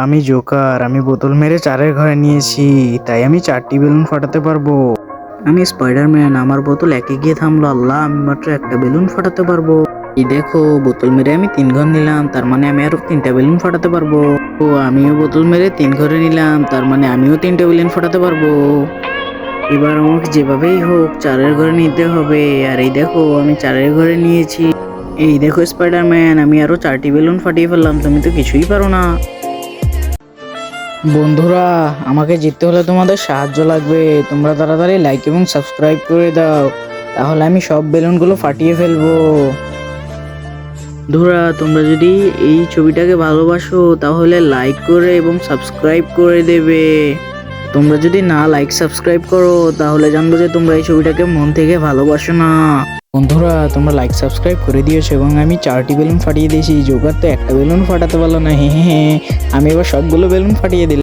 আমি জোকার, আমি বোতল মেরে চারের ঘরে নিয়েছি, তাই আমি 4টি বেলুন ফাটাতে পারবো। আমি স্পাইডারম্যান, আমার বোতল একে গিয়ে থামলো। আল্লাহ, আমি মাত্র একটা বেলুন ফাটাতে পারবো। এই দেখো, বোতল মেরে আমি 3 ঘর নিলাম, তার মানে আমি আরো 3টা বেলুন ফাটাতে পারবো। ও, আমিও বোতল মেরে 3 ঘরে নিলাম, তার মানে আমিও 3টে বেলুন ফাটাতে পারবো। এবার আমাকে যেভাবেই হোক চারের ঘরে নিতে হবে। আর এই দেখো, আমি চারের ঘরে নিয়েছি। এই দেখো স্পাইডারম্যান, আমি আরো 4টি বেলুন ফাটিয়ে ফেললাম, তুমি তো কিছুই পারো না। বন্ধুরা, আমাকে জিততে হলে তোমাদের সাহায্য লাগবে। তোমরা তাড়াতাড়ি লাইক এবং সাবস্ক্রাইব করে দাও, তাহলে আমি সব বেলুনগুলো ফাটিয়ে ফেলবো। বন্ধুরা, তোমরা যদি এই ছবিটাকে ভালোবাসো তাহলে লাইক করে এবং সাবস্ক্রাইব করে দেবে। তোমরা যদি না লাইক সাবস্ক্রাইব করো তাহলে জানবো যে তোমরা এই ছবিটাকে মন থেকে ভালোবাসো না। বন্ধুরা, তোমরা লাইক সাবস্ক্রাইব করে দিয়েছো এবং আমি 4টি বেলুন ফাটিয়ে দিয়েছি। জোকার তো একটা বেলুন ফাটাতে পারলো না। হ্যাঁ, আমি এবার সবগুলো বেলুন ফাটিয়ে দিলাম।